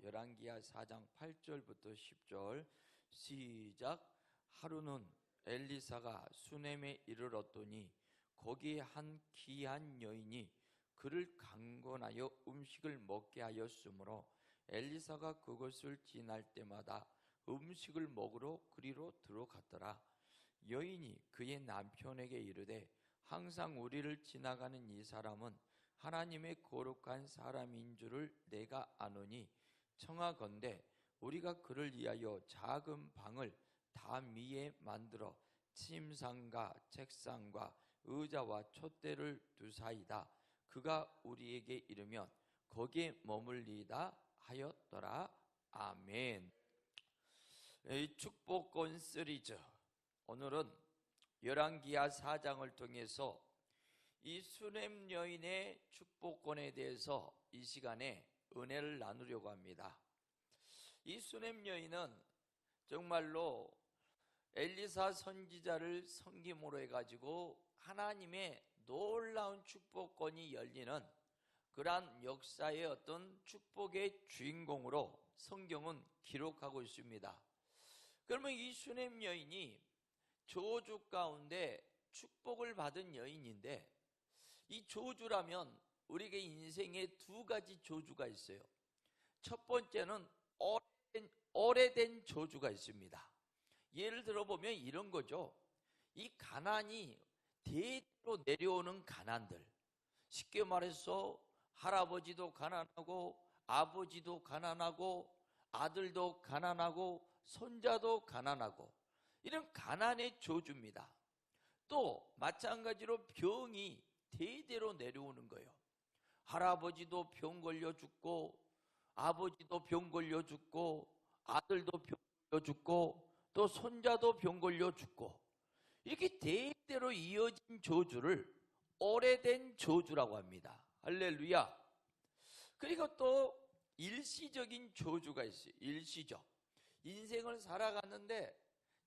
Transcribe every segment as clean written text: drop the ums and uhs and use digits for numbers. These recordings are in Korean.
열왕기하 4장 8절부터 10절 시작. 하루는 엘리사가 수넴에 이르렀더니 거기에 한 귀한 여인이 그를 강권하여 음식을 먹게 하였으므로 엘리사가 그것을 지날 때마다 음식을 먹으러 그리로 들어갔더라. 여인이 그의 남편에게 이르되 항상 우리를 지나가는 이 사람은 하나님의 거룩한 사람인 줄을 내가 아노니 청하건대 우리가 그를 위하여 작은 방을 담 위에 만들어 침상과 책상과 의자와 촛대를 두사이다. 그가 우리에게 이르면 거기에 머물리다 하였더라. 아멘. 축복권 시리즈, 오늘은 열왕기하 4장을 통해서 이 수넴 여인의 축복권에 대해서 이 시간에 은혜를 나누려고 합니다. 이 수넴 여인은 정말로 엘리사 선지자를 섬김으로 해가지고 하나님의 놀라운 축복권이 열리는 그러한 역사의 어떤 축복의 주인공으로 성경은 기록하고 있습니다. 그러면 이 수넴 여인이 저주 가운데 축복을 받은 여인인데, 이 저주라면 우리에게 인생에 두 가지 저주가 있어요. 첫 번째는 오래된 저주가 있습니다. 예를 들어보면 이런 거죠. 이 가난이 대대로 내려오는 가난들, 쉽게 말해서 할아버지도 가난하고 아버지도 가난하고 아들도 가난하고 손자도 가난하고 이런 가난의 저주입니다. 또 마찬가지로 병이 대대로 내려오는 거예요. 할아버지도 병 걸려 죽고 아버지도 병 걸려 죽고 아들도 병 걸려 죽고 또 손자도 병 걸려 죽고, 이렇게 대대로 이어진 저주를 오래된 저주라고 합니다. 할렐루야. 그리고 또 일시적인 저주가 있어요. 일시적. 인생을 살아갔는데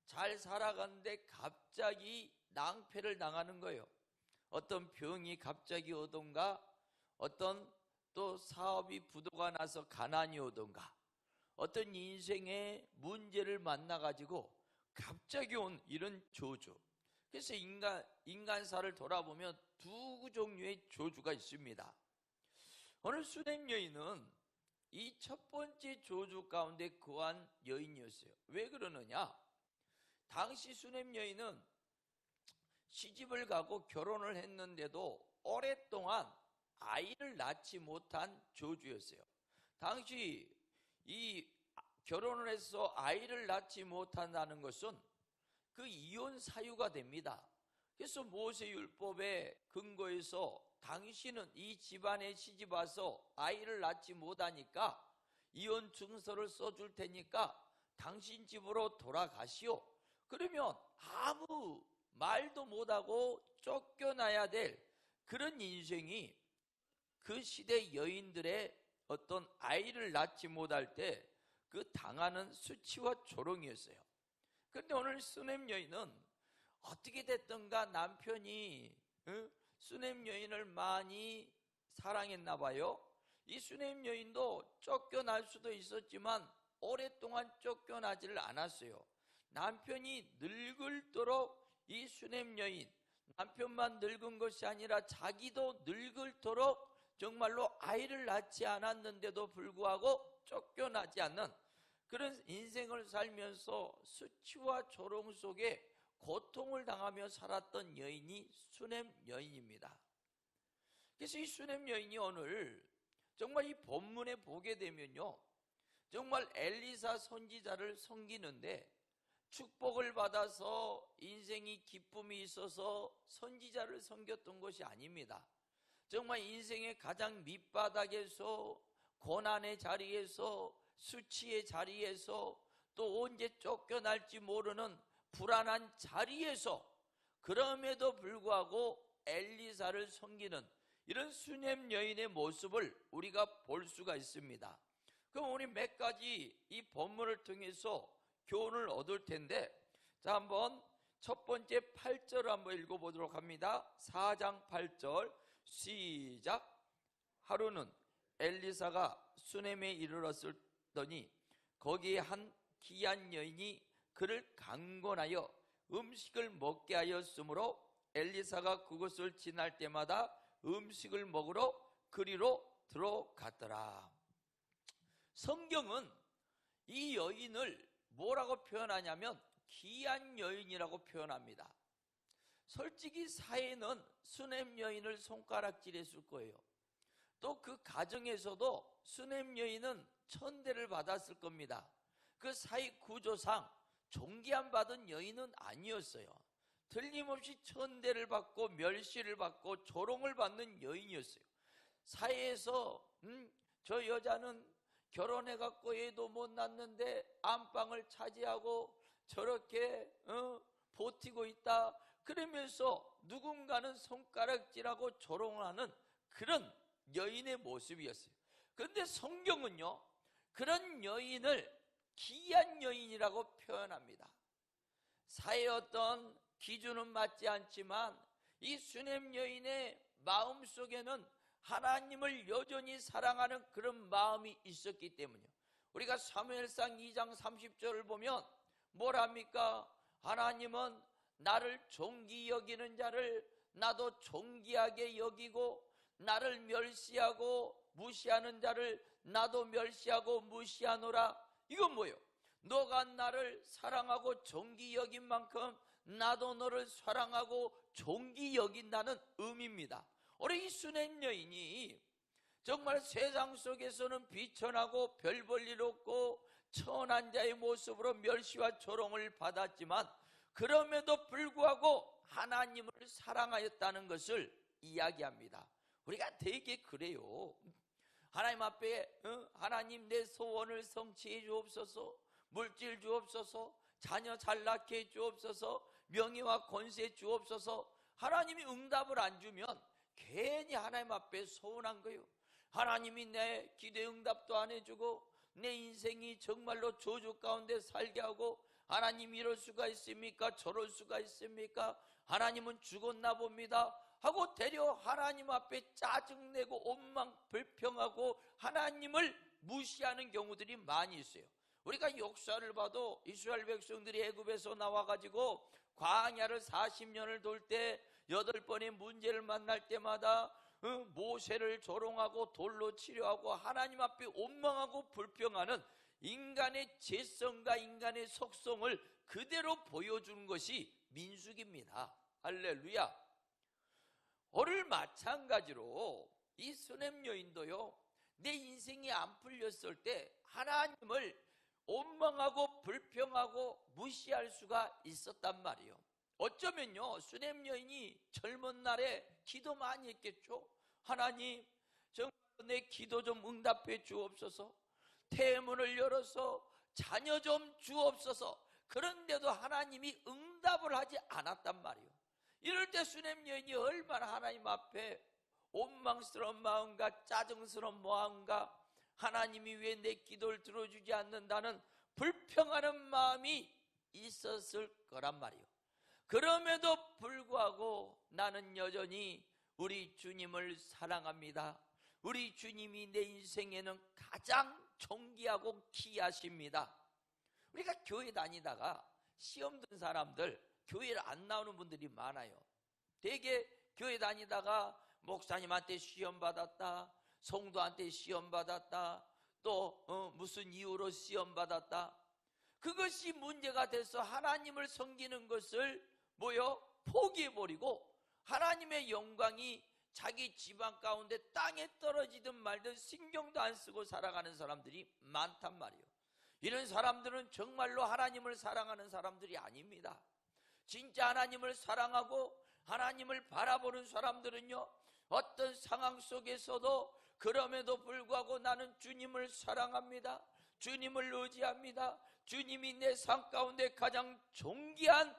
잘 살아갔는데 갑자기 낭패를 당하는 거예요. 어떤 병이 갑자기 오던가, 어떤 또 사업이 부도가 나서 가난이 오던가, 어떤 인생의 문제를 만나가지고 갑자기 온 이런 저주. 그래서 인간사를 돌아보면 두 종류의 저주가 있습니다. 오늘 수넴 여인은 이 첫 번째 저주 가운데 거한 여인이었어요. 왜 그러느냐? 당시 수넴 여인은 시집을 가고 결혼을 했는데도 오랫동안 아이를 낳지 못한 저주였어요. 당시 이 결혼을 해서 아이를 낳지 못한다는 것은 그 이혼 사유가 됩니다. 그래서 모세율법의 근거에서 당신은 이 집안에 시집 와서 아이를 낳지 못하니까 이혼 증서를 써줄 테니까 당신 집으로 돌아가시오. 그러면 아무 말도 못하고 쫓겨나야 될 그런 인생이 그 시대 여인들의 어떤 아이를 낳지 못할 때 그 당하는 수치와 조롱이었어요. 그런데 오늘 수넴 여인은 어떻게 됐던가 남편이 수넴 여인을 많이 사랑했나 봐요. 이 수넴 여인도 쫓겨날 수도 있었지만 오랫동안 쫓겨나지를 않았어요. 남편이 늙을도록 이 수넴 여인, 남편만 늙은 것이 아니라 자기도 늙을도록 정말로 아이를 낳지 않았는데도 불구하고 쫓겨나지 않는 그런 인생을 살면서 수치와 조롱 속에 고통을 당하며 살았던 여인이 수넴 여인입니다. 그래서 이 수넴 여인이 오늘 정말 이 본문에 보게 되면요, 정말 엘리사 선지자를 섬기는데 축복을 받아서 인생이 기쁨이 있어서 선지자를 섬겼던 것이 아닙니다. 정말 인생의 가장 밑바닥에서, 고난의 자리에서, 수치의 자리에서, 또 언제 쫓겨날지 모르는 불안한 자리에서 그럼에도 불구하고 엘리사를 섬기는 이런 수넴 여인의 모습을 우리가 볼 수가 있습니다. 그럼 우리 몇 가지 이 본문을 통해서 교훈을 얻을 텐데, 자, 한번 첫 번째 8절을 한번 읽어보도록 합니다. 4장 8절 시작. 하루는 엘리사가 수넴에 이르렀을 갔더니 거기에 한 귀한 여인이 그를 강권하여 음식을 먹게 하였으므로 엘리사가 그곳을 지날 때마다 음식을 먹으러 그리로 들어갔더라. 성경은 이 여인을 뭐라고 표현하냐면 귀한 여인이라고 표현합니다. 솔직히 사회는 수냄 여인을 손가락질했을 거예요. 또 그 가정에서도 수냄 여인은 천대를 받았을 겁니다. 그 사회 구조상 존귀함 받은 여인은 아니었어요. 틀림없이 천대를 받고 멸시를 받고 조롱을 받는 여인이었어요. 사회에서 저 여자는 결혼해갖고 애도 못 낳는데 안방을 차지하고 저렇게 버티고 있다, 그러면서 누군가는 손가락질하고 조롱하는 그런 여인의 모습이었어요. 그런데 성경은요, 그런 여인을 귀한 여인이라고 표현합니다. 사회의 어떤 기준은 맞지 않지만 이 수냄 여인의 마음속에는 하나님을 여전히 사랑하는 그런 마음이 있었기 때문이요. 우리가 사무엘상 2장 30절을 보면 뭐랍니까? 하나님은 나를 존귀 여기는 자를 나도 존귀하게 여기고 나를 멸시하고 무시하는 자를 나도 멸시하고 무시하노라. 이건 뭐예요? 너가 나를 사랑하고 존귀 여긴 만큼 나도 너를 사랑하고 존귀 여긴다는 의미입니다. 우리 이 수냄 여인이 정말 세상 속에서는 비천하고 별 볼 일 없고 천한 자의 모습으로 멸시와 조롱을 받았지만 그럼에도 불구하고 하나님을 사랑하였다는 것을 이야기합니다. 우리가 되게 그래요. 하나님 앞에 하나님 내 소원을 성취해 주옵소서, 물질 주옵소서, 자녀 잘 낳게 해 주옵소서, 명예와 권세 주옵소서. 하나님이 응답을 안 주면 괜히 하나님 앞에 서운한 거예요. 하나님이 내 기도에 응답도 안 해주고 내 인생이 정말로 저주 가운데 살게 하고 하나님 이럴 수가 있습니까? 저럴 수가 있습니까? 하나님은 죽었나 봅니다 하고 되려 하나님 앞에 짜증내고 원망 불평하고 하나님을 무시하는 경우들이 많이 있어요. 우리가 역사를 봐도 이스라엘 백성들이 애굽에서 나와가지고 광야를 40년을 돌 때 8번의 문제를 만날 때마다 모세를 조롱하고 돌로 치려하고 하나님 앞에 원망하고 불평하는 인간의 죄성과 인간의 속성을 그대로 보여주는 것이 민수기입니다. 할렐루야. 오늘 마찬가지로 이 수냄 여인도요, 내 인생이 안 풀렸을 때 하나님을 원망하고 불평하고 무시할 수가 있었단 말이에요. 어쩌면요, 수냄 여인이 젊은 날에 기도 많이 했겠죠. 하나님, 정말 내 기도 좀 응답해 주옵소서, 태문을 열어서 자녀 좀 주옵소서. 그런데도 하나님이 응답을 하지 않았단 말이에요. 이럴 때 수냄 여인이 얼마나 하나님 앞에 원망스러운 마음과 짜증스러운 마음과 하나님이 왜 내 기도를 들어주지 않는다는 불평하는 마음이 있었을 거란 말이에요. 그럼에도 불구하고 나는 여전히 우리 주님을 사랑합니다. 우리 주님이 내 인생에는 가장 존귀하고 귀하십니다. 우리가 교회 다니다가 시험 든 사람들, 교회를 안 나오는 분들이 많아요. 되게 교회 다니다가 목사님한테 시험 받았다, 성도한테 시험 받았다, 또 무슨 이유로 시험 받았다, 그것이 문제가 돼서 하나님을 섬기는 것을 포기해버리고 하나님의 영광이 자기 집안 가운데 땅에 떨어지든 말든 신경도 안 쓰고 살아가는 사람들이 많단 말이에요. 이런 사람들은 정말로 하나님을 사랑하는 사람들이 아닙니다. 진짜 하나님을 사랑하고 하나님을 바라보는 사람들은요, 어떤 상황 속에서도 그럼에도 불구하고 나는 주님을 사랑합니다, 주님을 의지합니다, 주님이 내 삶 가운데 가장 존귀한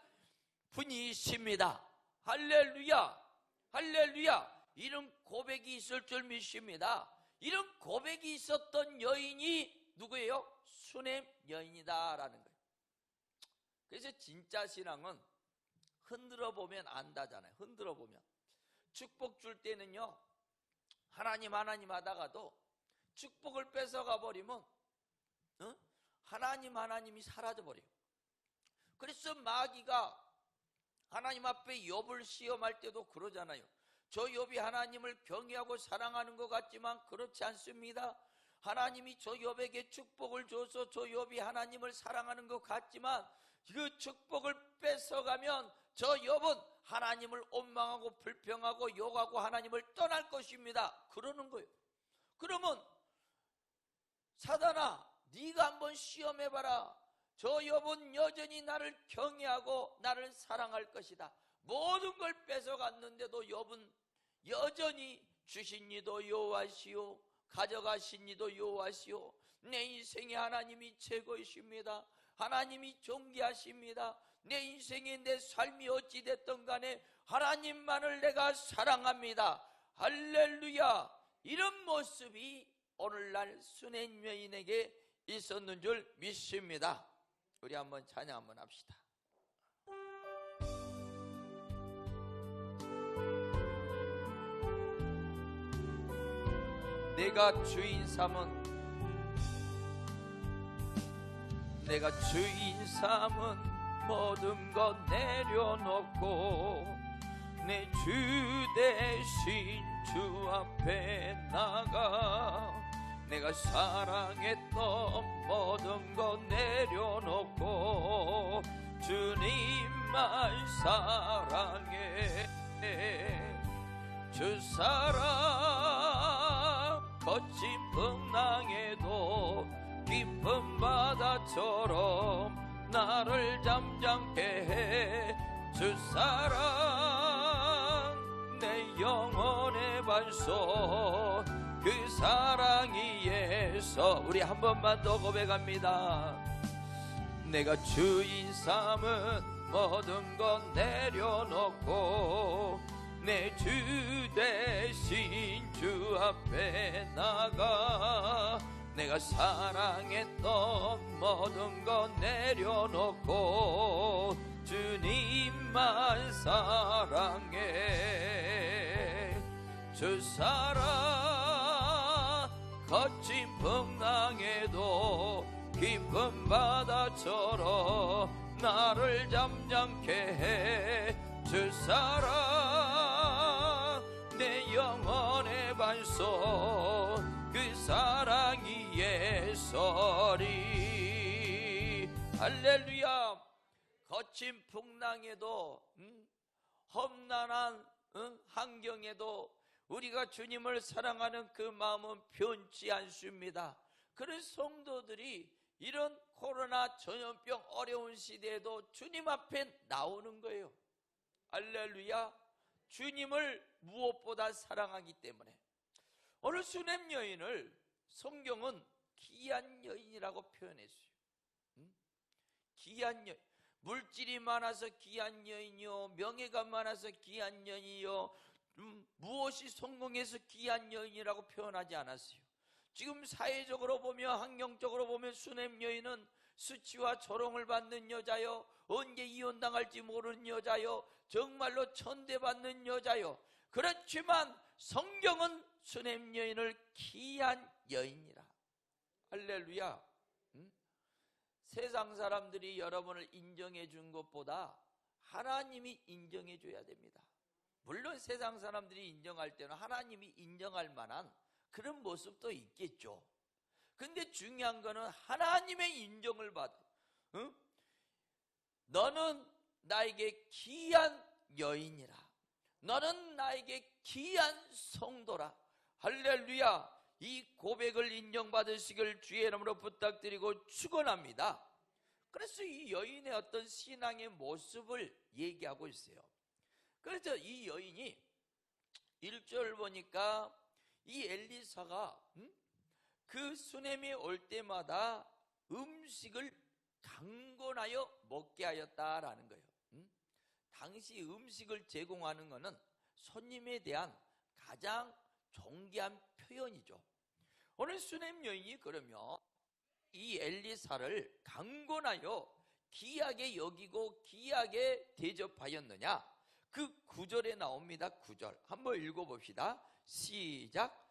분이십니다. 할렐루야, 할렐루야. 이런 고백이 있을 줄 믿습니다. 이런 고백이 있었던 여인이 누구예요? 수냄 여인이다라는 거예요. 그래서 진짜 신앙은 흔들어 보면 안다잖아요. 흔들어 보면 축복 줄 때는요, 하나님 하나님 하다가도 축복을 뺏어가 버리면 하나님이 사라져버려요. 그래서 마귀가 하나님 앞에 욥을 시험할 때도 그러잖아요. 저 욥이 하나님을 경외하고 사랑하는 것 같지만 그렇지 않습니다. 하나님이 저 욥에게 축복을 줘서 저 욥이 하나님을 사랑하는 것 같지만 그 축복을 뺏어가면 저 욥은 하나님을 원망하고 불평하고 욕하고 하나님을 떠날 것입니다. 그러는 거예요. 그러면 사단아, 네가 한번 시험해봐라. 저 욥은 여전히 나를 경외하고 나를 사랑할 것이다. 모든 걸 뺏어갔는데도 욥은 여전히 주신 이도 여호와시오, 가져가신 이도 여호와시오. 내 인생에 하나님이 최고이십니다. 하나님이 존귀하십니다. 내 인생에 내 삶이 어찌 됐든 간에 하나님만을 내가 사랑합니다. 할렐루야. 이런 모습이 오늘날 수냄 여인에게 있었는 줄 믿습니다. 우리 한번 찬양 한번 합시다. 내가 주인 삼은 모든 것 내려놓고 내 주 대신 주 앞에 나가 내가 사랑했던 모든 것 내려놓고 주님만 사랑해. 주 사랑 거친 풍랑에도 깊은 바다처럼 나를 잠잠케 해. 주 사랑 내 영혼의 반석 그 사랑이 예서. 우리 한 번만 더 고백합니다. 내가 주인 삼은 모든 것 내려놓고 내 주 대신 주 앞에 나가 내가 사랑했던 모든 것 내려놓고 주님만 사랑해. 주 사랑 거친 풍랑에도 깊은 바다처럼 나를 잠잠케 해. 주 사랑 내 영혼의 반석 그 사랑이 예설이. 할렐루야. 거친 풍랑에도 험난한 환경에도 우리가 주님을 사랑하는 그 마음은 변치 않습니다. 그런 성도들이 이런 코로나 전염병 어려운 시대에도 주님 앞에 나오는 거예요. 할렐루야. 주님을 무엇보다 사랑하기 때문에. 오늘 수냄 여인을 성경은 귀한 여인이라고 표현했어요. 귀한 여인. 물질이 많아서 귀한 여인이요, 명예가 많아서 귀한 여인이요, 무엇이 성공해서 귀한 여인이라고 표현하지 않았어요. 지금 사회적으로 보면, 환경적으로 보면 수냄 여인은 수치와 조롱을 받는 여자요, 언제 이혼당할지 모르는 여자요, 정말로 천대받는 여자요. 그렇지만 성경은 수냄 여인을 귀한 여인이라. 할렐루야. 세상 사람들이 여러분을 인정해 준 것보다 하나님이 인정해 줘야 됩니다. 물론 세상 사람들이 인정할 때는 하나님이 인정할 만한 그런 모습도 있겠죠. 근데 중요한 거는 하나님의 인정을 받아. 너는 나에게 귀한 여인이라. 너는 나에게 귀한 성도라. 할렐루야. 이 고백을 인정받으시길 주의 이름으로 부탁드리고 축원합니다. 그래서 이 여인의 어떤 신앙의 모습을 얘기하고 있어요. 그래서 이 여인이 1절 보니까 이 엘리사가 그 수냄이 올 때마다 음식을 강권하여 먹게 하였다라는 거예요. 당시 음식을 제공하는 것은 손님에 대한 가장 존귀한 표현이죠. 오늘 수냄 여인이 그러면 이 엘리사를 강권하여 귀하게 여기고 귀하게 대접하였느냐? 그 9절에 나옵니다. 9절 한번 읽어봅시다. 시작.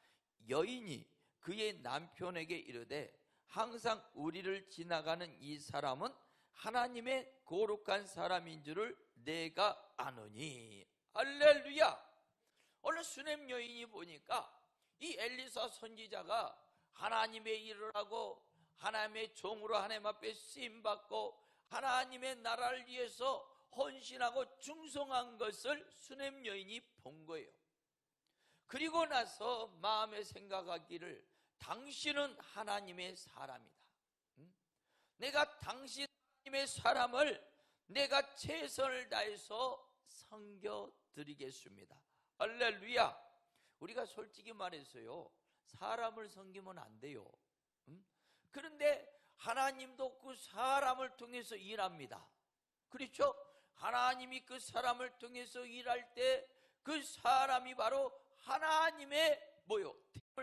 여인이 그의 남편에게 이르되 항상 우리를 지나가는 이 사람은 하나님의 거룩한 사람인 줄을 내가 아노니. 할렐루야. 오늘 수넴 여인이 보니까 이 엘리사 선지자가 하나님의 일을 하고 하나님의 종으로 하나님 앞에 쓰임받고 하나님의 나라를 위해서 헌신하고 충성한 것을 수넴 여인이 본 거예요. 그리고 나서 마음에 생각하기를 당신은 하나님의 사람이다. 내가 당신 하나님의 사람을 내가 최선을 다해서 섬겨드리겠습니다. 할렐루야. 우리가 솔직히 말해서요, 사람을 섬기면 안 돼요. 그런데 하나님도 그 사람을 통해서 일합니다. 그렇죠? 하나님이 그 사람을 통해서 일할 때 그 사람이 바로 하나님의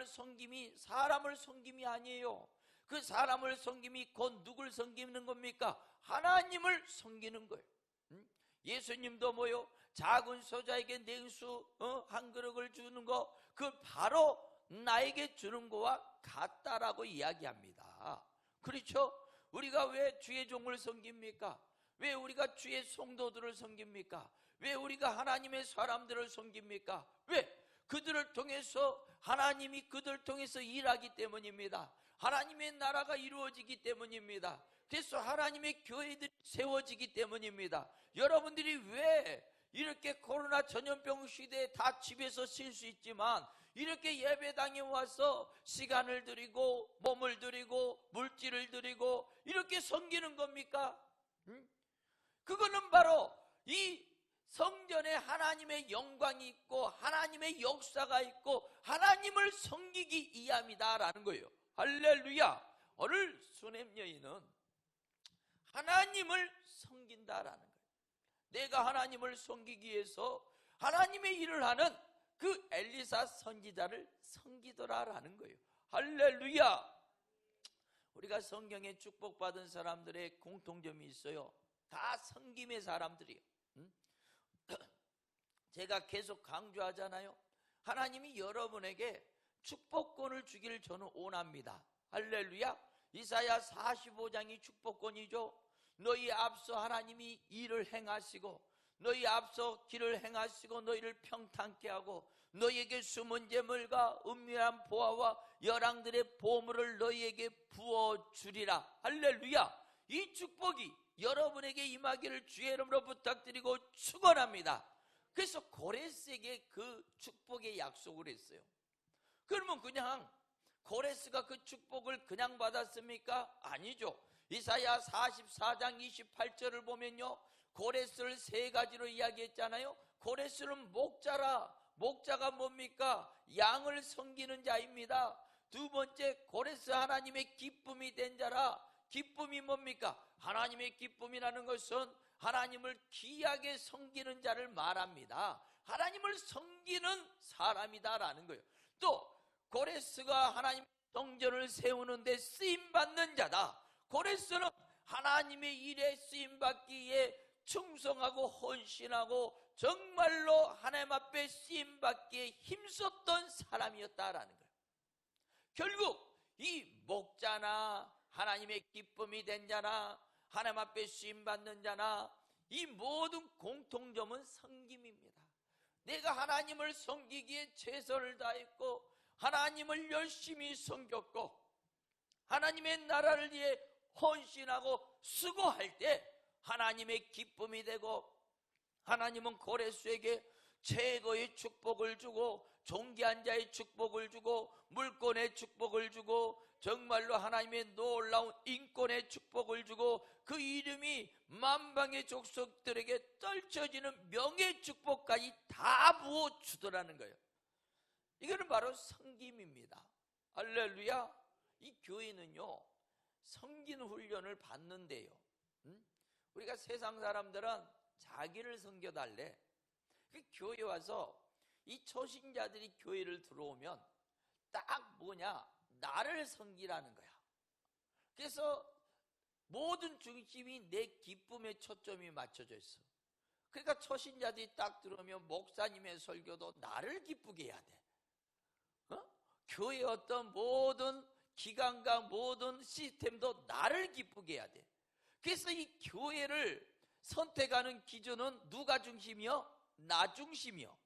섬김이 사람을 섬김이 아니에요. 그 사람을 섬김이 곧 누굴 섬기는 겁니까? 하나님을 섬기는 거예요. 예수님도 작은 소자에게 냉수 한 그릇을 주는 거, 그 바로 나에게 주는 거와 같다라고 이야기합니다. 그렇죠? 우리가 왜 주의 종을 섬깁니까? 왜 우리가 주의 성도들을 섬깁니까? 왜 우리가 하나님의 사람들을 섬깁니까? 왜? 그들을 통해서 하나님이 그들을 통해서 일하기 때문입니다. 하나님의 나라가 이루어지기 때문입니다. 그래서 하나님의 교회들이 세워지기 때문입니다. 여러분들이 왜 이렇게 코로나 전염병 시대에 다 집에서 쉴 수 있지만 이렇게 예배당에 와서 시간을 드리고 몸을 드리고 물질을 드리고 이렇게 섬기는 겁니까? 그거는 바로 이 성전에 하나님의 영광이 있고 하나님의 역사가 있고 하나님을 섬기기 이함이다라는 거예요. 할렐루야. 오늘 수넴 여인은 하나님을 섬긴다라는 거예요. 내가 하나님을 섬기기 위해서 하나님의 일을 하는 그 엘리사 선지자를 섬기더라라는 거예요. 할렐루야. 우리가 성경에 축복받은 사람들의 공통점이 있어요. 다 섬김의 사람들이에요. 제가 계속 강조하잖아요. 하나님이 여러분에게 축복권을 주기를 저는 원합니다. 할렐루야. 이사야 45장이 축복권이죠. 너희 앞서 하나님이 일을 행하시고 너희 앞서 길을 행하시고 너희를 평탄케 하고 너희에게 숨은 재물과 은밀한 보화와 열왕들의 보물을 너희에게 부어주리라. 할렐루야. 이 축복이 여러분에게 임하기를 주의 이름으로 부탁드리고 축원합니다. 그래서 고레스에게 그 축복의 약속을 했어요. 그러면 그냥 고레스가 그 축복을 그냥 받았습니까? 아니죠. 이사야 44장 28절을 보면요, 고레스를 세 가지로 이야기했잖아요. 고레스는 목자라. 목자가 뭡니까? 양을 섬기는 자입니다. 두 번째, 고레스 하나님의 기쁨이 된 자라. 기쁨이 뭡니까? 하나님의 기쁨이라는 것은 하나님을 귀하게 섬기는 자를 말합니다. 하나님을 섬기는 사람이다라는 거예요. 또 고레스가 하나님 성전을 세우는데 쓰임받는 자다. 고레스는 하나님의 일에 쓰임받기에 충성하고 헌신하고 정말로 하나님 앞에 쓰임받기에 힘썼던 사람이었다라는 거예요. 결국 이 목자나 하나님의 기쁨이 된 자나 하나님 앞에 쓰임받는 자나 이 모든 공통점은 섬김입니다. 내가 하나님을 섬기기에 최선을 다했고 하나님을 열심히 섬겼고 하나님의 나라를 위해 헌신하고 수고할 때 하나님의 기쁨이 되고 하나님은 고레스에게 최고의 축복을 주고 존귀한 자의 축복을 주고 물권의 축복을 주고 정말로 하나님의 놀라운 인권의 축복을 주고 그 이름이 만방의 족속들에게 떨쳐지는 명예 축복까지 다 부어주더라는 거예요. 이거는 바로 섬김입니다. 할렐루야. 이 교회는요 섬기는 훈련을 받는데요, 우리가 세상 사람들은 자기를 섬겨달래. 그 교회 와서 이 초신자들이 교회를 들어오면 딱 나를 섬기라는 거야. 그래서 모든 중심이 내 기쁨에 초점이 맞춰져 있어. 그러니까 초신자들이 딱 들어오면 목사님의 설교도 나를 기쁘게 해야 돼. 교회의 어떤 모든 기관과 모든 시스템도 나를 기쁘게 해야 돼. 그래서 이 교회를 선택하는 기준은 누가 중심이요? 나 중심이요.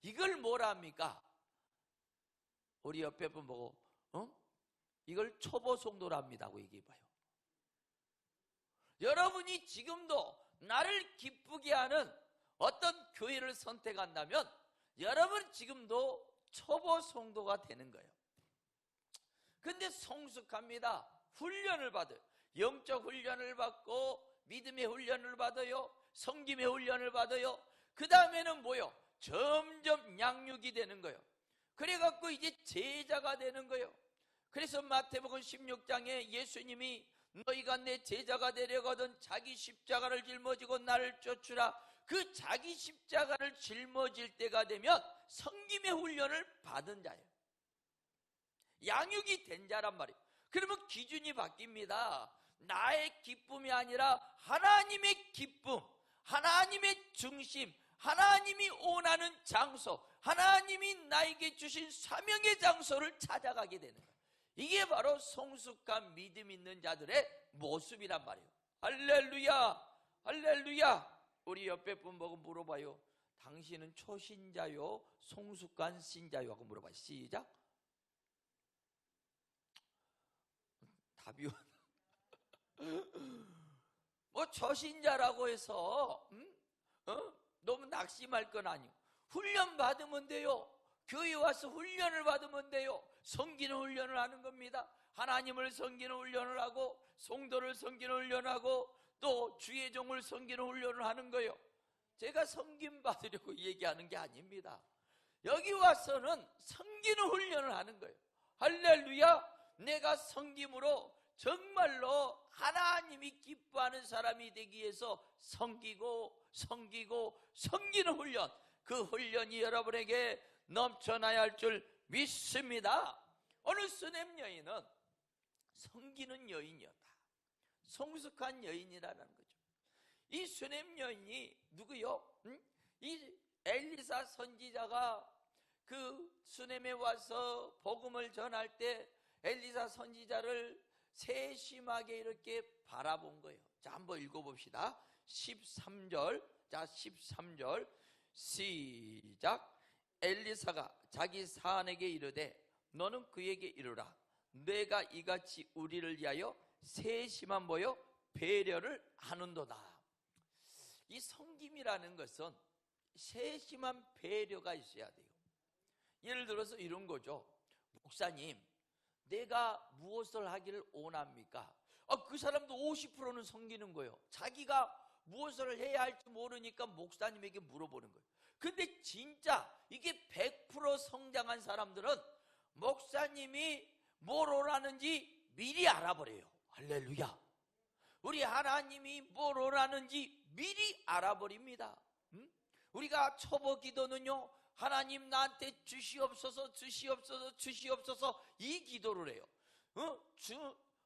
이걸 뭐라 합니까? 우리 옆에 분 보고 이걸 초보 성도랍니다고 얘기해봐요. 여러분이 지금도 나를 기쁘게 하는 어떤 교회를 선택한다면 여러분 지금도 초보 성도가 되는 거예요. 근데 성숙합니다. 훈련을 받아요. 영적 훈련을 받고 믿음의 훈련을 받아요. 성김의 훈련을 받아요. 그 다음에는 뭐요? 점점 양육이 되는 거예요. 그래갖고 이제 제자가 되는 거예요. 그래서 마태복음 16장에 예수님이 너희가 내 제자가 되려거든 자기 십자가를 짊어지고 나를 쫓으라. 그 자기 십자가를 짊어질 때가 되면 성김의 훈련을 받은 자예요. 양육이 된 자란 말이에요. 그러면 기준이 바뀝니다. 나의 기쁨이 아니라 하나님의 기쁨, 하나님의 중심, 하나님이 원하는 장소, 하나님이 나에게 주신 사명의 장소를 찾아가게 되는 거예요. 이게 바로 성숙한 믿음 있는 자들의 모습이란 말이에요. 할렐루야, 할렐루야. 우리 옆에 분 보고 물어봐요. 당신은 초신자요, 성숙한 신자요? 하고 물어봐요. 시작. 답이 뭐 초신자라고 해서 너무 낙심할 건 아니고 훈련 받으면 돼요. 교회 와서 훈련을 받으면 돼요. 섬기는 훈련을 하는 겁니다. 하나님을 섬기는 훈련을 하고 성도를 섬기는 훈련을 하고 또 주의 종을 섬기는 훈련을 하는 거예요. 제가 섬김 받으려고 얘기하는 게 아닙니다. 여기 와서는 섬기는 훈련을 하는 거예요. 할렐루야. 내가 섬김으로 정말로 하나님이 기뻐하는 사람이 되기 위해서 섬기고 섬기는 훈련, 그 훈련이 여러분에게 넘쳐나야 할 줄 믿습니다. 어느 수냄 여인은 섬기는 여인이었다. 성숙한 여인이라는 거죠. 이 수냄 여인이 누구요? 이 엘리사 선지자가 그 수냄에 와서 복음을 전할 때 엘리사 선지자를 세심하게 이렇게 바라본 거예요. 자, 한번 읽어봅시다. 13절. 자, 13절 시작. 엘리사가 자기 사안에게 이르되 너는 그에게 이르라. 내가 이같이 우리를 위하여 세심한 뭐요? 배려를 하는도다. 이 섬김이라는 것은 세심한 배려가 있어야 돼요. 예를 들어서 이런 거죠. 목사님, 내가 무엇을 하기를 원합니까? 그 사람도 50%는 섬기는 거예요. 자기가 무엇을 해야 할지 모르니까 목사님에게 물어보는 거예요. 근데 진짜 이게 100% 성장한 사람들은 목사님이 뭘 원하는지 미리 알아버려요. 할렐루야. 우리 하나님이 뭘 원하는지 미리 알아버립니다. 우리가 초보 기도는요, 하나님 나한테 주시옵소서 주시옵소서 주시옵소서 이 기도를 해요.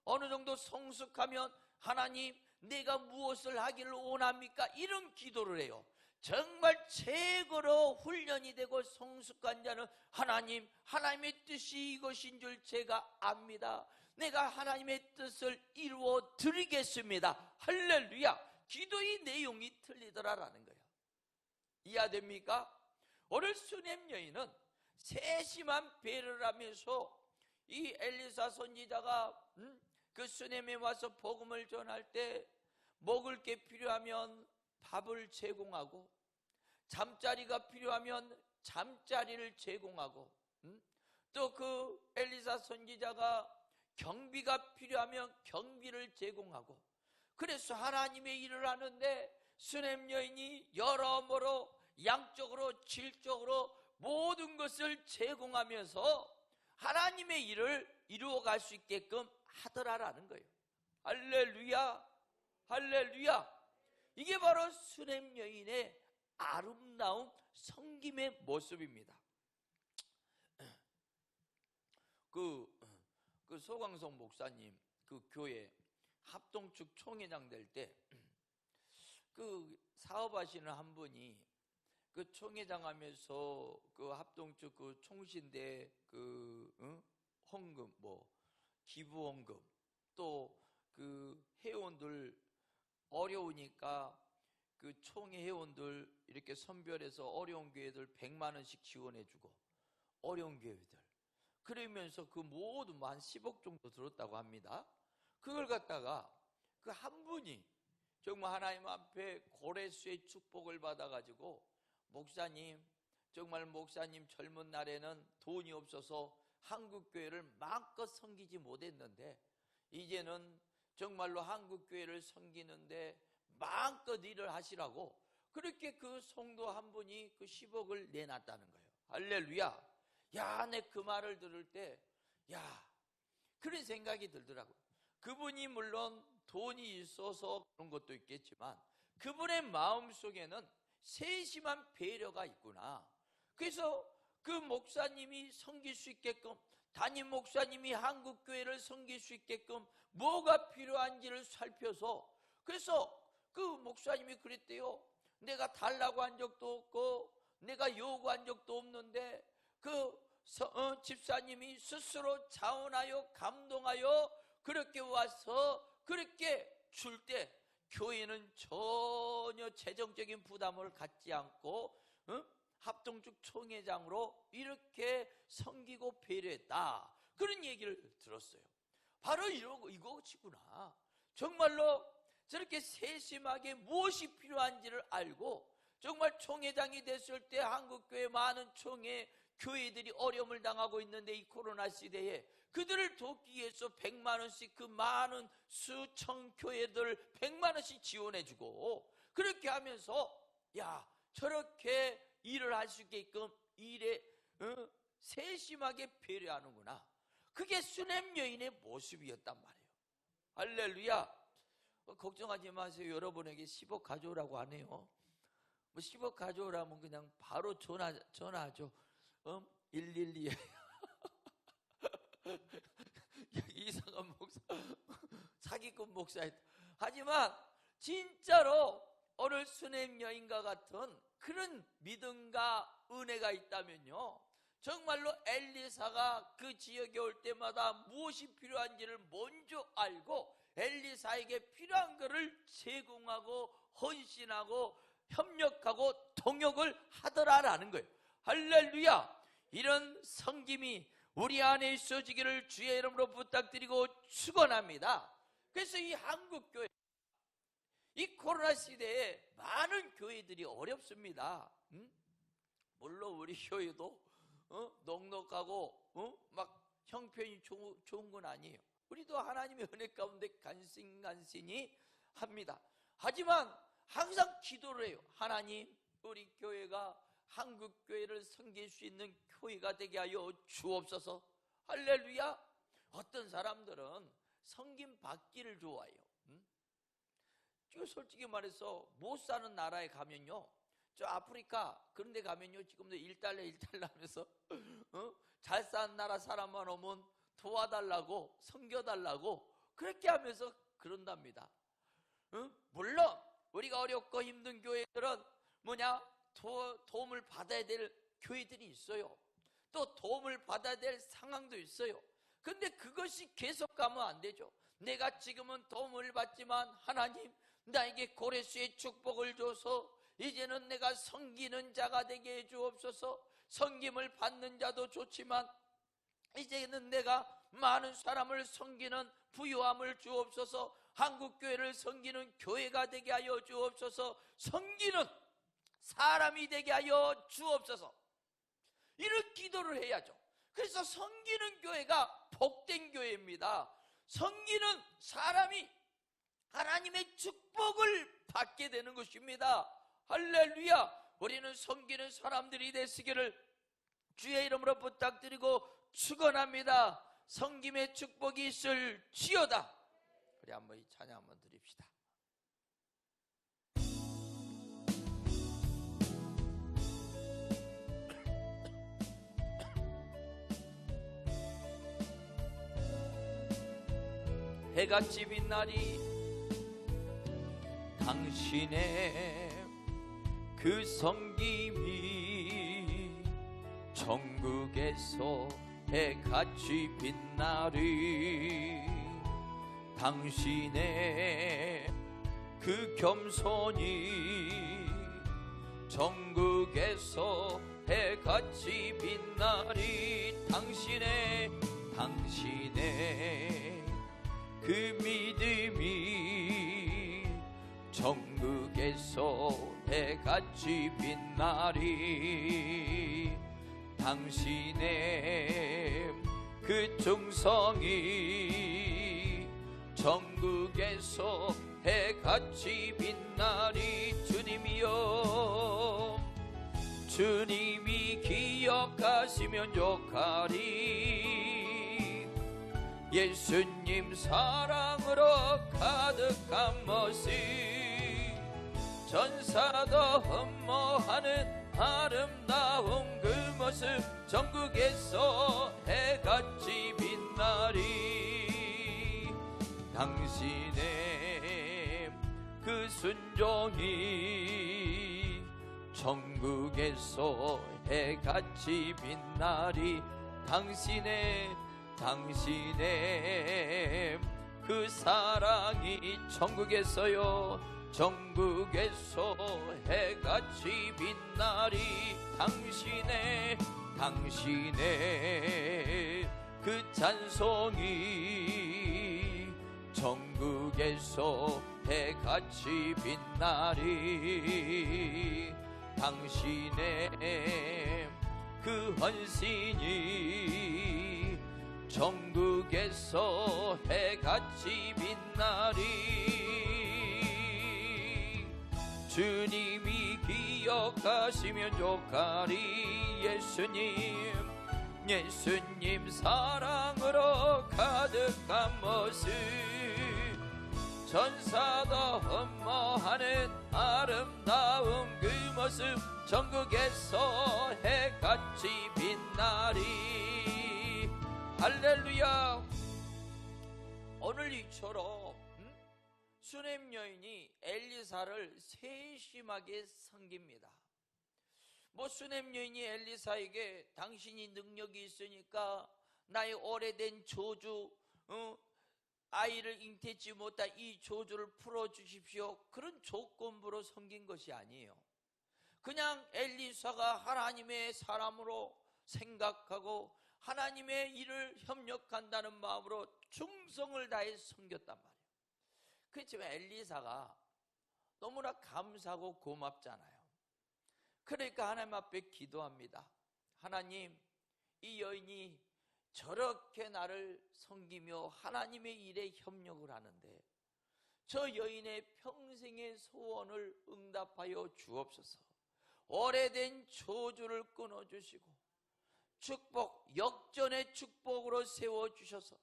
어느 정도 성숙하면 하나님 내가 무엇을 하기를 원합니까? 이런 기도를 해요. 정말 최고로 훈련이 되고 성숙한 자는 하나님, 하나님의 뜻이 이것인 줄 제가 압니다. 내가 하나님의 뜻을 이루어 드리겠습니다. 할렐루야. 기도의 내용이 틀리더라라는 거예요. 이해됩니까? 오늘 수냄 여인은 세심한 배려를 하면서 이 엘리사 선지자가 그 수냄에 와서 복음을 전할 때 먹을 게 필요하면 밥을 제공하고 잠자리가 필요하면 잠자리를 제공하고 또 그 엘리사 선지자가 경비가 필요하면 경비를 제공하고 그래서 하나님의 일을 하는데 수냄 여인이 여러모로 양적으로 질적으로 모든 것을 제공하면서 하나님의 일을 이루어갈 수 있게끔 하더라라는 거예요. 할렐루야, 할렐루야. 이게 바로 수냄 여인의 아름다운 섬김의 모습입니다. 그 소광성 목사님 그 교회 합동축 총회장 될 때 그 사업하시는 한 분이 그 총회장 하면서 그 합동축 그 총신대 그 헌금 뭐 기부원금, 또 그 회원들 어려우니까 그 총회 회원들 이렇게 선별해서 어려운 교회들 100만 원씩 지원해주고, 어려운 교회들 그러면서 그 모두 한 10억 정도 들었다고 합니다. 그걸 갖다가 그 한 분이 정말 하나님 앞에 고레수의 축복을 받아가지고, 목사님, 정말 목사님 젊은 날에는 돈이 없어서 한국교회를 마음껏 섬기지 못했는데 이제는 정말로 한국교회를 섬기는데 마음껏 일을 하시라고, 그렇게 그 성도 한 분이 그 10억을 내놨다는 거예요. 할렐루야. 야, 내 그 말을 들을 때, 야, 그런 생각이 들더라고요. 그분이 물론 돈이 있어서 그런 것도 있겠지만 그분의 마음속에는 세심한 배려가 있구나. 그래서 그 목사님이 섬길 수 있게끔, 담임 목사님이 한국교회를 섬길 수 있게끔 뭐가 필요한지를 살펴서, 그래서 그 목사님이 그랬대요. 내가 달라고 한 적도 없고 내가 요구한 적도 없는데 그 집사님이 스스로 자원하여 감동하여 그렇게 와서 그렇게 줄 때 교회는 전혀 재정적인 부담을 갖지 않고 합동축 총회장으로 이렇게 섬기고 배려했다, 그런 얘기를 들었어요. 바로 이거지구나. 정말로 저렇게 세심하게 무엇이 필요한지를 알고, 정말 총회장이 됐을 때 한국교회 많은 총회 교회들이 어려움을 당하고 있는데 이 코로나 시대에 그들을 돕기 위해서 100만 원씩 그 많은 수천 교회들 100만 원씩 지원해주고, 그렇게 하면서 야, 저렇게 일을 할 수 있게끔 일에 세심하게 배려하는구나. 그게 수냄 여인의 모습이었단 말이에요. 할렐루야. 걱정하지 마세요. 여러분에게 10억 가져오라고 안 해요. 뭐 10억 가져오라면 그냥 바로 전화하죠. 112에 이상한 목사, 사기꾼 목사였다. 하지만 진짜로 오늘 수냄 여인과 같은 그런 믿음과 은혜가 있다면요, 정말로 엘리사가 그 지역에 올 때마다 무엇이 필요한지를 먼저 알고 엘리사에게 필요한 것을 제공하고 헌신하고 협력하고 동역을 하더라라는 거예요. 할렐루야. 이런 섬김이 우리 안에 있어지기를 주의 이름으로 부탁드리고 축원합니다. 그래서 이 한국교회, 이 코로나 시대에 많은 교회들이 어렵습니다. 물론 우리 교회도 넉넉하고 막 형편이 좋은 건 아니에요. 우리도 하나님의 은혜 가운데 간신간신히 합니다. 하지만 항상 기도를 해요. 하나님, 우리 교회가 한국교회를 섬길 수 있는 교회가 되게 하여 주옵소서. 할렐루야. 어떤 사람들은 섬김 받기를 좋아해요. 솔직히 말해서 못 사는 나라에 가면요, 저 아프리카 그런 데 가면요, 지금도 1달러 하면서 잘 사는 나라 사람만 오면 도와달라고, 섬겨달라고 그렇게 하면서 그런답니다. 물론 우리가 어렵고 힘든 교회들은 도움을 받아야 될 교회들이 있어요. 또 도움을 받아야 될 상황도 있어요. 근데 그것이 계속 가면 안 되죠. 내가 지금은 도움을 받지만 하나님, 나에게 고레수의 축복을 줘서 이제는 내가 섬기는 자가 되게 해 주옵소서. 섬김을 받는 자도 좋지만 이제는 내가 많은 사람을 섬기는 부유함을 주옵소서. 한국교회를 섬기는 교회가 되게 하여 주옵소서. 섬기는 사람이 되게 하여 주옵소서. 이런 기도를 해야죠. 그래서 섬기는 교회가 복된 교회입니다. 섬기는 사람이 하나님의 축복을 받게 되는 것입니다. 할렐루야. 우리는 섬기는 사람들이 되시기를 주의 이름으로 부탁드리고 축원합니다. 섬김의 축복이 있을지어다. 우리 한번 이 찬양 한번 드립시다. 해같이 빛나리 당신의 그 섬김이 전국에서 해같이 빛나리. 당신의 그 겸손이 전국에서 해같이 빛나리. 당신의 그 믿음이 전국에서 해같이 빛나리. 당신의 그 정성이 전국에서 해같이 빛나리. 주님이여, 주님이 기억하시면 좋가리. 예수님 사랑으로 가득한 모습, 전사도 흠모하는 아름다운 그 모습, 전국에서 해같이 빛나리. 당신의 그 순종이 전국에서 해같이 빛나리. 당신의 그 사랑이 전국에서요, 전국에서 해같이 빛나리. 당신의 그 찬송이 전국에서 해같이 빛나리. 당신의 그 헌신이 전국에서 해같이 빛나리. 주님이 기억하시면 좋가리. 예수님 사랑으로 가득한 모습, 전사도 흠모하는 아름다운 그 모습, 전국에서 해같이 빛나리. 할렐루야. 오늘 이처럼 수넴 여인이 엘리사를 세심하게 섬깁니다. 수넴 여인이 엘리사에게 당신이 능력이 있으니까 나의 오래된 저주, 아이를 잉태치 못한 이 저주를 풀어주십시오, 그런 조건부로 섬긴 것이 아니에요. 그냥 엘리사가 하나님의 사람으로 생각하고 하나님의 일을 협력한다는 마음으로 충성을 다해 섬겼단 말이에요. 그렇지만 엘리사가 너무나 감사하고 고맙잖아요. 그러니까 하나님 앞에 기도합니다. 하나님, 이 여인이 저렇게 나를 섬기며 하나님의 일에 협력을 하는데 저 여인의 평생의 소원을 응답하여 주옵소서. 오래된 저주를 끊어주시고 축복, 역전의 축복으로 세워주셔서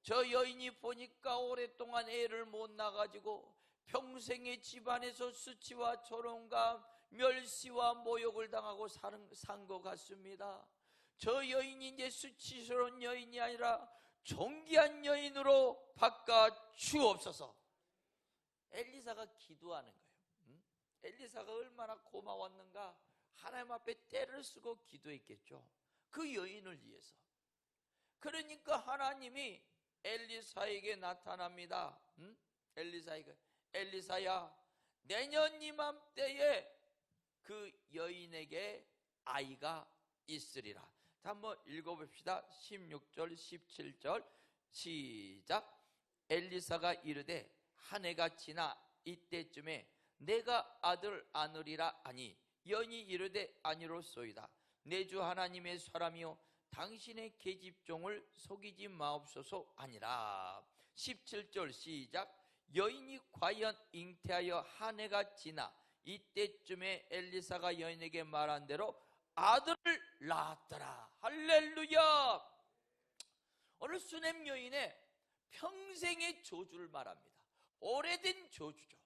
저 여인이 보니까 오랫동안 애를 못 낳아가지고 평생의 집안에서 수치와 조롱과 멸시와 모욕을 당하고 산 것 같습니다. 저 여인이 이제 수치스러운 여인이 아니라 존귀한 여인으로 바꿔 주옵소서. 엘리사가 기도하는 거예요. 엘리사가 얼마나 고마웠는가. 하나님 앞에 때를 쓰고 기도했겠죠. 그 여인을 위해서. 그러니까 하나님이 엘리사에게 나타납니다. 엘리사야, 내년 이맘때에 그 여인에게 아이가 있으리라. 자, 한번 읽어봅시다. 16절 17절 시작. 엘리사가 이르되 한 해가 지나 이때쯤에 내가 아들 안으리라 하니 여인이 이르되 아니로소이다. 내 주 하나님의 사람이요 당신의 계집종을 속이지 마옵소서 하니라. 17절 시작. 여인이 과연 잉태하여 한 해가 지나 이때쯤에 엘리사가 여인에게 말한 대로 아들을 낳았더라. 할렐루야. 오늘 수넴 여인의 평생의 저주를 말합니다. 오래된 저주죠.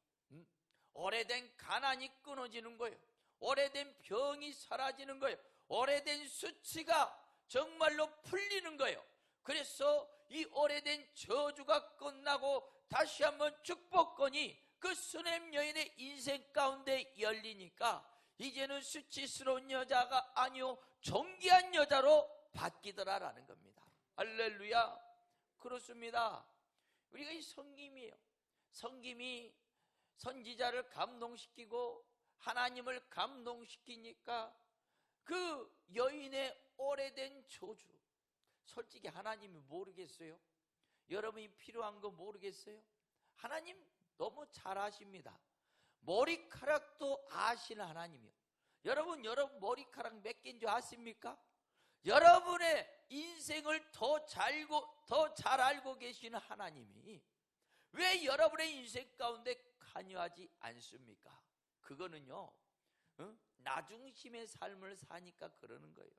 오래된 가난이 끊어지는 거예요. 오래된 병이 사라지는 거예요. 오래된 수치가 정말로 풀리는 거예요. 그래서 이 오래된 저주가 끝나고 다시 한번 축복권이 그 수넴 여인의 인생 가운데 열리니까 이제는 수치스러운 여자가 아니요 존귀한 여자로 바뀌더라라는 겁니다. 할렐루야. 그렇습니다. 우리가 이 성김이에요. 성김이 선지자를 감동시키고 하나님을 감동시키니까 그 여인의 오래된 저주, 솔직히 하나님이 모르겠어요? 여러분이 필요한 거 모르겠어요? 하나님 너무 잘 아십니다. 머리카락도 아시는 하나님이요. 여러분 머리카락 몇 개인 줄 아십니까? 여러분의 인생을 더 잘 알고 계시는 하나님이 왜 여러분의 인생 가운데 관여하지 않습니까? 그거는요, 나중심의 삶을 사니까 그러는 거예요.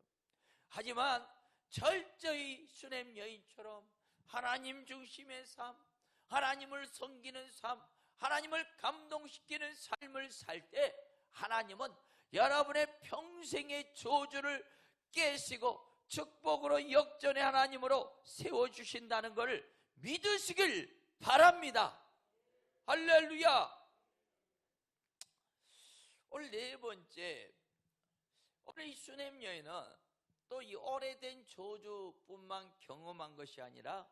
하지만 철저히 슈넴 여인처럼 하나님 중심의 삶, 하나님을 섬기는 삶, 하나님을 감동시키는 삶을 살 때 하나님은 여러분의 평생의 저주를 깨시고 축복으로 역전의 하나님으로 세워주신다는 것을 믿으시길 바랍니다. 할렐루야. 오늘 네 번째, 오늘 이 슈넴 여인은 또 이 오래된 저주뿐만 경험한 것이 아니라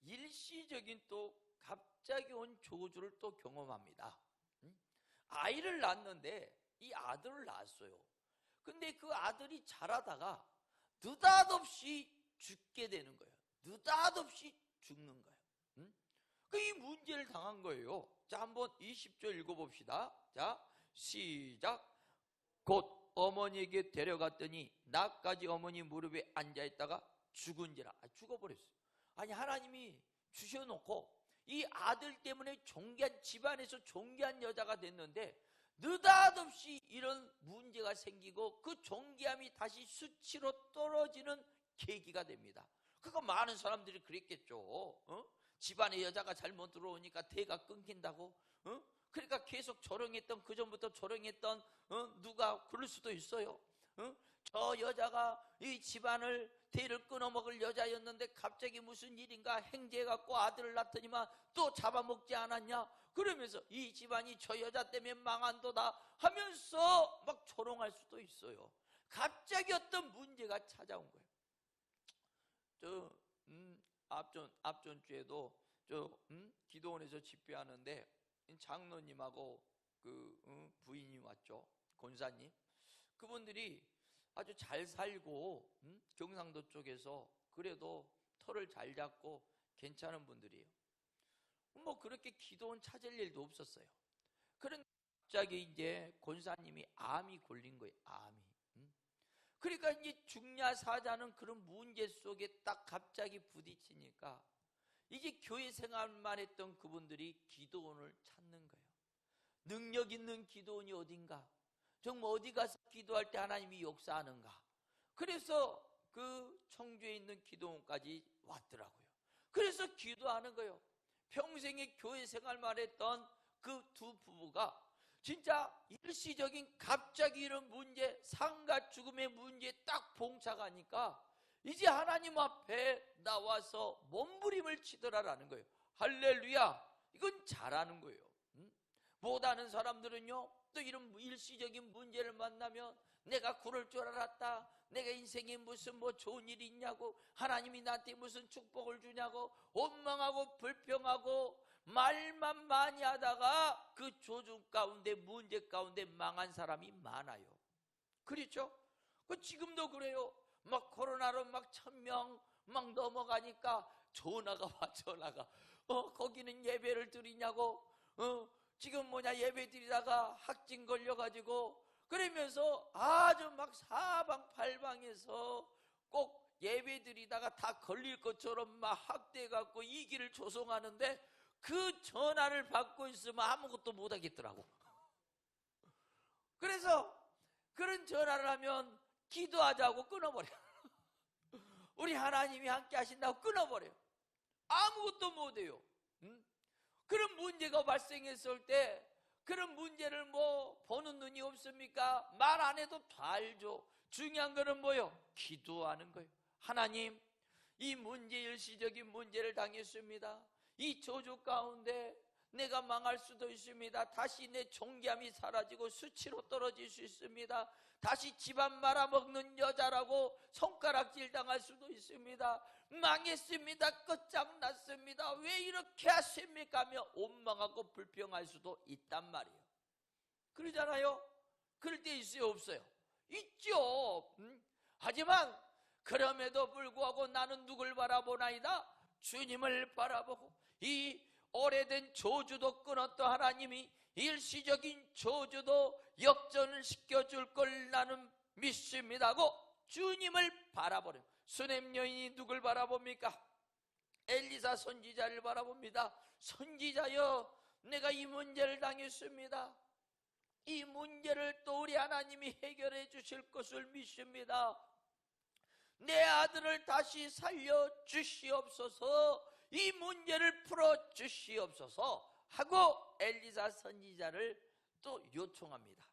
일시적인 또 갑자기 온 저주를 또 경험합니다. 아이를 낳았는데 이 아들을 낳았어요. 근데 그 아들이 자라다가 느닷없이 죽게 되는 거예요. 느닷없이 죽는 거예요. 이 문제를 당한 거예요. 자, 한번 20절 읽어봅시다. 자, 시작. 곧 어머니에게 데려갔더니 나까지 어머니 무릎에 앉아있다가 죽은지라. 죽어버렸어요. 아니, 하나님이 주셔놓고 이 아들 때문에 존귀한 집안에서 존귀한 여자가 됐는데 느닷없이 이런 문제가 생기고 그 존귀함이 다시 수치로 떨어지는 계기가 됩니다. 그거 많은 사람들이 그랬겠죠. 집안에 여자가 잘못 들어오니까 대가 끊긴다고. 그러니까 계속 조롱했던, 그전부터 조롱했던 누가 그럴 수도 있어요. 저 여자가 이 집안을 대를 끊어먹을 여자였는데 갑자기 무슨 일인가 행제해갖고 아들을 낳더니만 또 잡아먹지 않았냐, 그러면서 이 집안이 저 여자 때문에 망한도다 하면서 막 조롱할 수도 있어요. 갑자기 어떤 문제가 찾아온 거예요. 앞전 주에도 기도원에서 집회하는데 장로님하고 부인이 왔죠. 권사님. 그분들이 아주 잘 살고 경상도 쪽에서 그래도 터를 잘 잡고 괜찮은 분들이에요. 뭐 그렇게 기도원 찾을 일도 없었어요. 그런데 갑자기 이제 권사님이 암이 걸린 거예요. 암이. 그러니까 이제 죽냐 사자는 그런 문제 속에 딱 갑자기 부딪히니까 이제 교회 생활만 했던 그분들이 기도원을 찾는 거예요. 능력 있는 기도원이 어딘가, 정말 어디 가서 기도할 때 하나님이 역사하는가. 그래서 그 청주에 있는 기도원까지 왔더라고요. 그래서 기도하는 거예요. 평생에 교회 생활만 했던 그 두 부부가 진짜 일시적인 갑자기 이런 문제, 삶과 죽음의 문제에 딱 봉착하니까 이제 하나님 앞에 나와서 몸부림을 치더라라는 거예요. 할렐루야. 이건 잘하는 거예요. 못하는 사람들은요, 또 이런 일시적인 문제를 만나면 내가 그럴 줄 알았다, 내가 인생에 무슨 뭐 좋은 일이 있냐고, 하나님이 나한테 무슨 축복을 주냐고 원망하고 불평하고 말만 많이 하다가 그 조중 가운데, 문제 가운데 망한 사람이 많아요. 그렇죠? 지금도 그래요. 막 코로나로 막 1000명 막 넘어가니까 전화가 와, 전화가. 거기는 예배를 드리냐고. 지금 예배 드리다가 확진 걸려가지고, 그러면서 아주 막 사방팔방에서 꼭 예배 드리다가 다 걸릴 것처럼 막 학대해갖고 이 길을 조성하는데 그 전화를 받고 있으면 아무것도 못 하겠더라고. 그래서 그런 전화를 하면 기도하자고 끊어버려. 우리 하나님이 함께 하신다고 끊어버려요. 아무것도 못해요. 그런 문제가 발생했을 때 그런 문제를 뭐 보는 눈이 없습니까? 말 안 해도 다 알죠. 중요한 거는 뭐요? 기도하는 거예요. 하나님, 이 문제, 일시적인 문제를 당했습니다. 이 저주 가운데 내가 망할 수도 있습니다. 다시 내 존귀함이 사라지고 수치로 떨어질 수 있습니다. 다시 집안 말아먹는 여자라고 손가락질 당할 수도 있습니다. 망했습니다. 끝장났습니다. 왜 이렇게 하십니까? 하며 원망하고 불평할 수도 있단 말이에요. 그러잖아요. 그럴 때 있어요, 없어요? 있죠. 하지만 그럼에도 불구하고 나는 누굴 바라보나이다? 주님을 바라보고 이 오래된 저주도 끊었던 하나님이 일시적인 저주도 역전을 시켜줄 걸 나는 믿습니다고 주님을 바라보는 수넴 여인이 누굴 바라봅니까? 엘리사 선지자를 바라봅니다. 선지자여, 내가 이 문제를 당했습니다. 이 문제를 또 우리 하나님이 해결해 주실 것을 믿습니다. 내 아들을 다시 살려 주시옵소서, 이 문제를 풀어 주시옵소서 하고 엘리사 선지자를 또 요청합니다.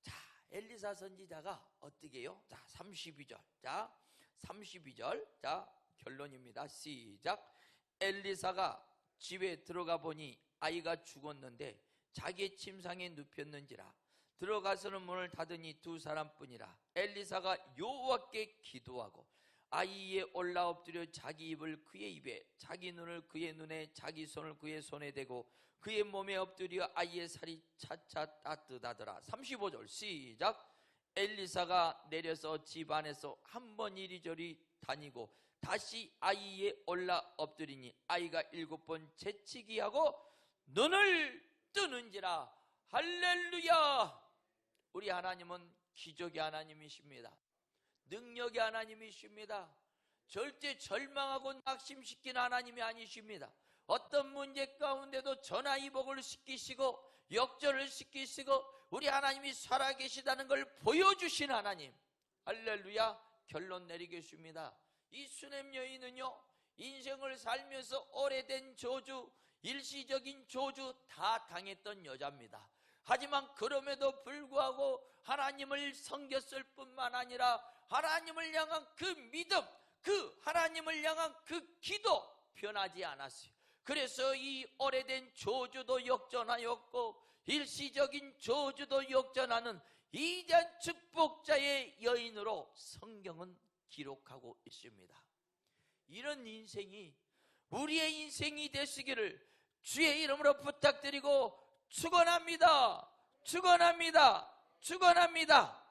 자, 엘리사 선지자가 어떻게 해요? 자, 32절. 자, 32절. 자, 결론입니다. 시작. 엘리사가 집에 들어가 보니 아이가 죽었는데 자기의 침상에 눕혔는지라. 들어가서는 문을 닫으니 두 사람뿐이라. 엘리사가 여호와께 기도하고 아이 위에 올라 엎드려 자기 입을 그의 입에, 자기 눈을 그의 눈에, 자기 손을 그의 손에 대고 그의 몸에 엎드려 아이의 살이 차차 따뜻하더라. 35절 시작. 엘리사가 내려서 집 안에서 한 번 이리저리 다니고 다시 아이 위에 올라 엎드리니 아이가 7번 재치기 하고 눈을 뜨는지라. 할렐루야. 우리 하나님은 기적의 하나님이십니다. 능력의 하나님이십니다. 절대 절망하고 낙심시키는 하나님이 아니십니다. 어떤 문제 가운데도 전화위복을 시키시고 역전을 시키시고 우리 하나님이 살아계시다는 걸 보여주신 하나님. 할렐루야. 결론 내리겠습니다. 이 수넴 여인은요, 인생을 살면서 오래된 저주, 일시적인 저주 다 당했던 여자입니다. 하지만 그럼에도 불구하고 하나님을 섬겼을 뿐만 아니라 하나님을 향한 그 믿음, 그 하나님을 향한 그 기도 변하지 않았어요. 그래서 이 오래된 저주도 역전하였고 일시적인 저주도 역전하는 이전 축복자의 여인으로 성경은 기록하고 있습니다. 이런 인생이 우리의 인생이 되시기를 주의 이름으로 부탁드리고 축원합니다. 축원합니다. 축원합니다.